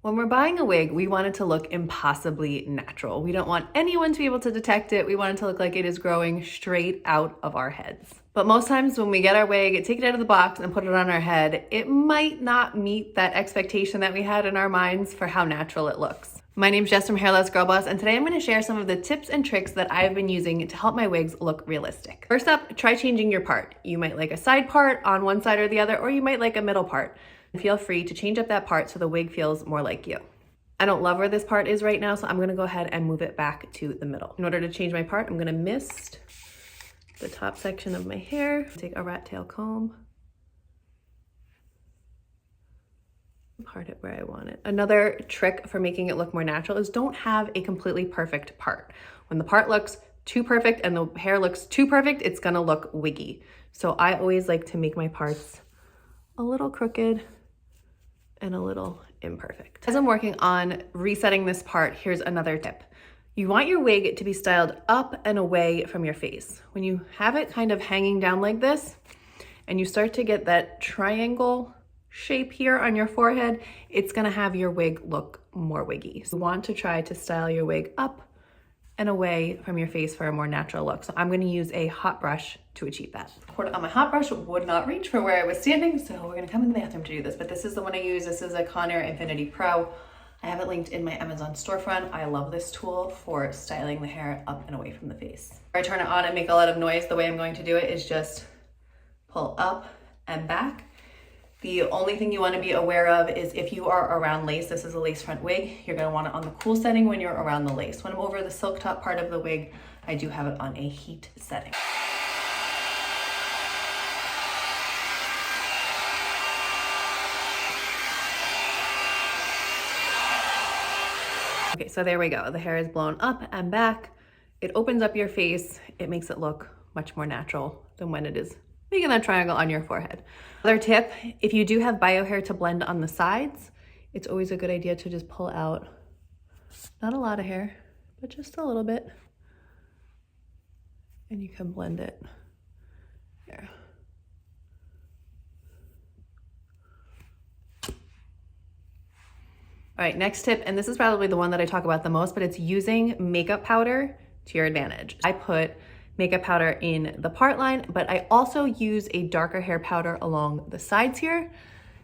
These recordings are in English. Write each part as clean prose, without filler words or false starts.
When we're buying a wig, we want it to look impossibly natural. We don't want anyone to be able to detect it. We want it to look like it is growing straight out of our heads. But most times when we get our wig, take it out of the box and put it on our head, it might not meet that expectation that we had in our minds for how natural it looks. My name's Jess from Hair Loss Girl Boss, and today I'm going to share some of the tips and tricks that I've been using to help my wigs look realistic. First up, try changing your part. You might like a side part on one side or the other, or you might like a middle part. Feel free to change up that part so the wig feels more like you. I don't love where this part is right now, so I'm gonna go ahead and move it back to the middle. In order to change my part, I'm gonna mist the top section of my hair, take a rat tail comb, part it where I want it. Another trick for making it look more natural is don't have a completely perfect part. When the part looks too perfect and the hair looks too perfect, it's gonna look wiggy. So I always like to make my parts a little crooked and a little imperfect. As I'm working on resetting this part, here's another tip. You want your wig to be styled up and away from your face. When you have it kind of hanging down like this, and you start to get that triangle shape here on your forehead, it's gonna have your wig look more wiggy. So you want to try to style your wig up and away from your face for a more natural look. So I'm gonna use a hot brush to achieve that. The cord on my hot brush would not reach for where I was standing, so we're gonna come in the bathroom to do this, but this is the one I use. This is a Conair Infinity Pro. I have it linked in my Amazon storefront. I love this tool for styling the hair up and away from the face. Before I turn it on and make a lot of noise, the way I'm going to do it is just pull up and back. The only thing you want to be aware of is if you are around lace, this is a lace front wig, you're going to want it on the cool setting when you're around the lace. When I'm over the silk top part of the wig, I do have it on a heat setting. Okay, so there we go. The hair is blown up and back. It opens up your face. It makes it look much more natural than when it is making that triangle on your forehead. Other tip, if you do have bio hair to blend on the sides, it's always a good idea to just pull out, not a lot of hair, but just a little bit. And you can blend it here. All right, next tip, and this is probably the one that I talk about the most, but it's using makeup powder to your advantage. I put makeup powder in the part line, but I also use a darker hair powder along the sides here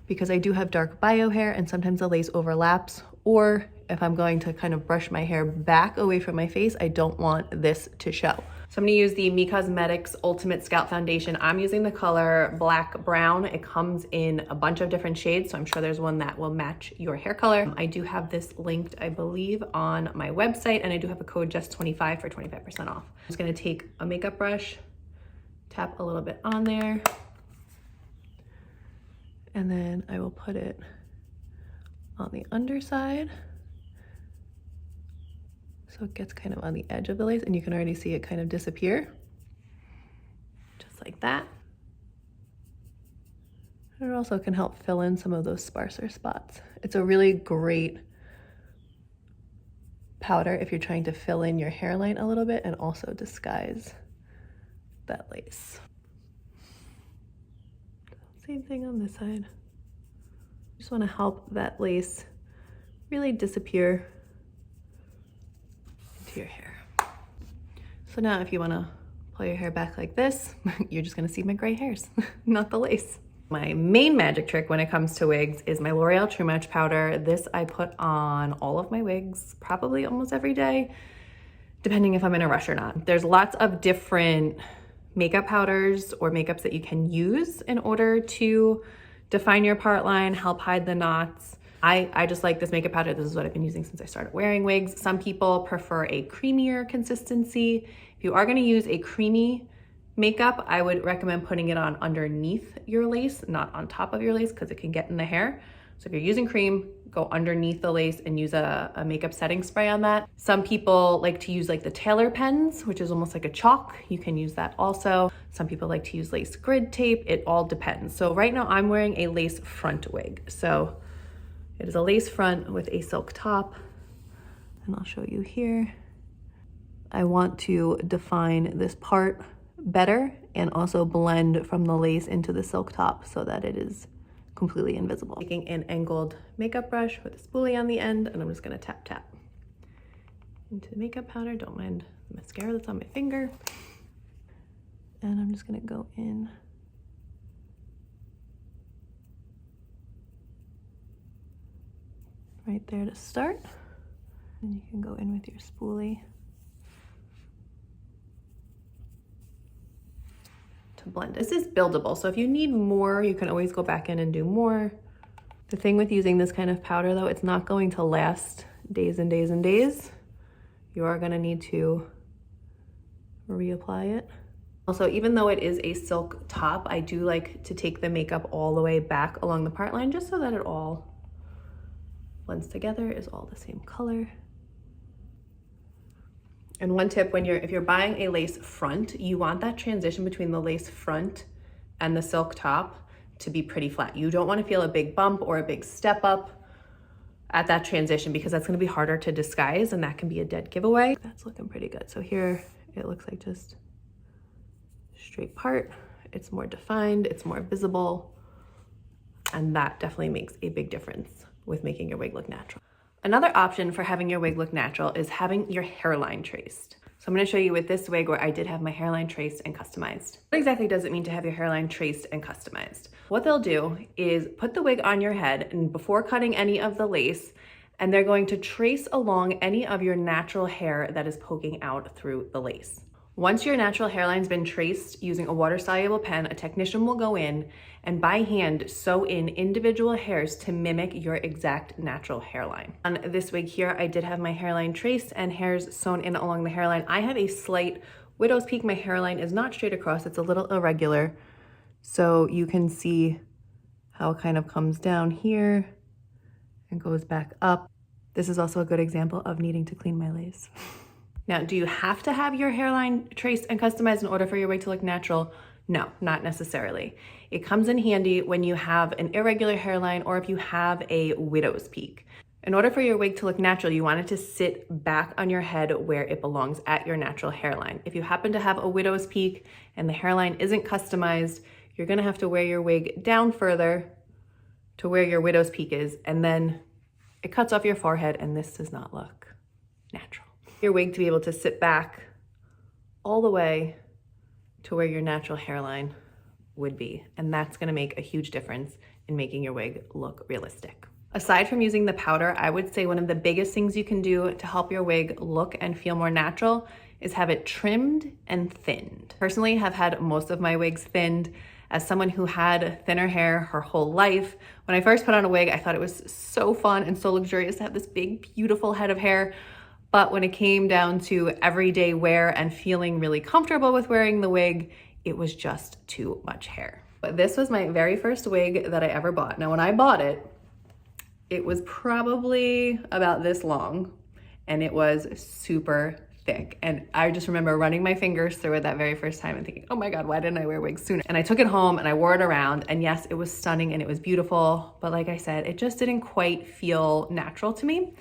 because I do have dark bio hair and sometimes the lace overlaps, or if I'm going to kind of brush my hair back away from my face, I don't want this to show. So I'm gonna use the Me Cosmetics Ultimate Scalp Foundation. I'm using the color Black Brown. It comes in a bunch of different shades, so I'm sure there's one that will match your hair color. I do have this linked, I believe, on my website, and I do have a code JESS25 for 25% off. I'm just gonna take a makeup brush, tap a little bit on there, and then I will put it on the underside. So it gets kind of on the edge of the lace and you can already see it kind of disappear. Just like that. And it also can help fill in some of those sparser spots. It's a really great powder if you're trying to fill in your hairline a little bit and also disguise that lace. Same thing on this side. Just want to help that lace really disappear into your hair. So now if you want to pull your hair back like this, you're just going to see my gray hairs, not the lace. My main magic trick when it comes to wigs is my L'Oreal True Match powder. This I put on all of my wigs, probably almost every day, depending if I'm in a rush or not. There's lots of different makeup powders or makeups that you can use in order to define your part line, help hide the knots. I just like this makeup powder. This is what I've been using since I started wearing wigs. Some people prefer a creamier consistency. If you are gonna use a creamy makeup, I would recommend putting it on underneath your lace, not on top of your lace, because it can get in the hair. So if you're using cream, go underneath the lace and use a makeup setting spray on that. Some people like to use like the Taylor pens, which is almost like a chalk. You can use that also. Some people like to use lace grid tape. It all depends. So right now I'm wearing a lace front wig. So it is a lace front with a silk top, and I'll show you here. I want to define this part better and also blend from the lace into the silk top so that it is completely invisible. Taking an angled makeup brush with a spoolie on the end, and I'm just gonna tap tap into the makeup powder. Don't mind the mascara that's on my finger. And I'm just gonna go in right there to start. And you can go in with your spoolie to blend it. This is buildable, so if you need more, you can always go back in and do more. The thing with using this kind of powder though, it's not going to last days and days and days. You are gonna need to reapply it. Also, even though it is a silk top, I do like to take the makeup all the way back along the part line just so that it all blends together, is all the same color. And one tip, if you're buying a lace front, you want that transition between the lace front and the silk top to be pretty flat. You don't want to feel a big bump or a big step up at that transition, because that's going to be harder to disguise and that can be a dead giveaway. That's looking pretty good. So here it looks like just straight part. It's more defined, it's more visible, and that definitely makes a big difference with making your wig look natural. Another option for having your wig look natural is having your hairline traced. So I'm going to show you with this wig where I did have my hairline traced and customized. What exactly does it mean to have your hairline traced and customized? What they'll do is put the wig on your head and before cutting any of the lace, and they're going to trace along any of your natural hair that is poking out through the lace. Once your natural hairline's been traced using a water-soluble pen, a technician will go in and by hand sew in individual hairs to mimic your exact natural hairline. On this wig here, I did have my hairline traced and hairs sewn in along the hairline. I have a slight widow's peak. My hairline is not straight across, it's a little irregular. So you can see how it kind of comes down here and goes back up. This is also a good example of needing to clean my lace. Now, do you have to have your hairline traced and customized in order for your wig to look natural? No, not necessarily. It comes in handy when you have an irregular hairline or if you have a widow's peak. In order for your wig to look natural, you want it to sit back on your head where it belongs at your natural hairline. If you happen to have a widow's peak and the hairline isn't customized, you're gonna have to wear your wig down further to where your widow's peak is, and then it cuts off your forehead, and this does not look natural. Your wig to be able to sit back all the way to where your natural hairline would be. And that's gonna make a huge difference in making your wig look realistic. Aside from using the powder, I would say one of the biggest things you can do to help your wig look and feel more natural is have it trimmed and thinned. Personally, have had most of my wigs thinned. As someone who had thinner hair her whole life, when I first put on a wig, I thought it was so fun and so luxurious to have this big, beautiful head of hair. But when it came down to everyday wear and feeling really comfortable with wearing the wig, it was just too much hair. But this was my very first wig that I ever bought. Now, when I bought it, it was probably about this long and it was super thick. And I just remember running my fingers through it that very first time and thinking, oh my God, why didn't I wear wigs sooner? And I took it home and I wore it around, and yes, it was stunning and it was beautiful. But like I said, it just didn't quite feel natural to me.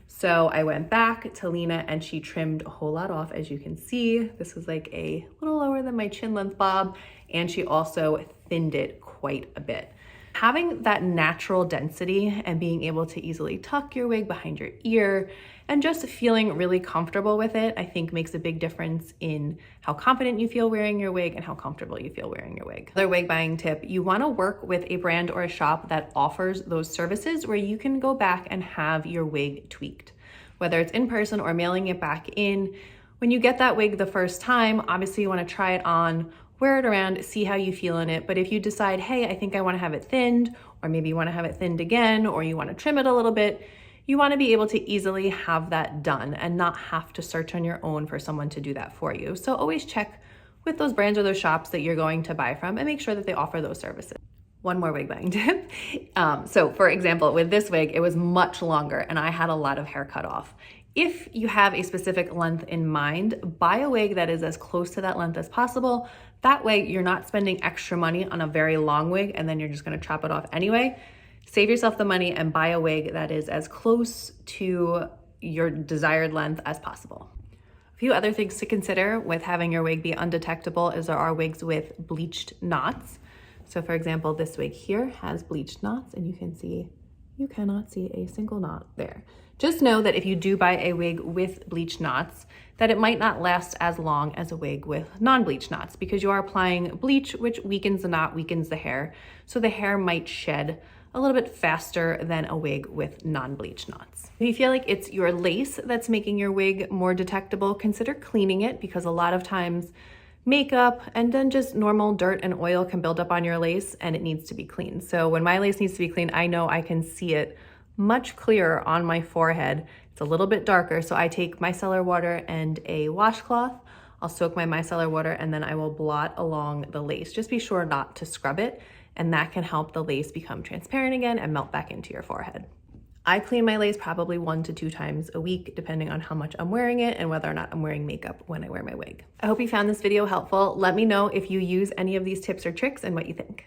So I went back to Lena and she trimmed a whole lot off. As you can see, this was like a little lower than my chin length bob, and she also thinned it quite a bit. Having that natural density and being able to easily tuck your wig behind your ear and just feeling really comfortable with it, I think makes a big difference in how confident you feel wearing your wig and how comfortable you feel wearing your wig. Another wig buying tip, you wanna work with a brand or a shop that offers those services where you can go back and have your wig tweaked. Whether it's in person or mailing it back in, when you get that wig the first time, obviously you wanna try it on, wear it around, see how you feel in it. But if you decide, hey, I think I wanna have it thinned, or maybe you wanna have it thinned again, or you wanna trim it a little bit, you wanna be able to easily have that done and not have to search on your own for someone to do that for you. So always check with those brands or those shops that you're going to buy from and make sure that they offer those services. One more wig buying tip. So for example, with this wig, it was much longer and I had a lot of hair cut off. If you have a specific length in mind, buy a wig that is as close to that length as possible. That way you're not spending extra money on a very long wig and then you're just gonna chop it off anyway. Save yourself the money and buy a wig that is as close to your desired length as possible. A few other things to consider with having your wig be undetectable is there are wigs with bleached knots. So for example, this wig here has bleached knots, and you cannot see a single knot there. Just know that if you do buy a wig with bleached knots, that it might not last as long as a wig with non-bleached knots, because you are applying bleach, which weakens the knot, weakens the hair. So the hair might shed a little bit faster than a wig with non-bleached knots. If you feel like it's your lace that's making your wig more detectable, consider cleaning it, because a lot of times makeup and then just normal dirt and oil can build up on your lace and it needs to be cleaned. So when my lace needs to be cleaned, I know I can see it much clearer on my forehead. It's a little bit darker, so I take micellar water and a washcloth. I'll soak my micellar water and then I will blot along the lace. Just be sure not to scrub it, and that can help the lace become transparent again and melt back into your forehead. I clean my lace probably 1 to 2 times a week, depending on how much I'm wearing it and whether or not I'm wearing makeup when I wear my wig. I hope you found this video helpful. Let me know if you use any of these tips or tricks and what you think.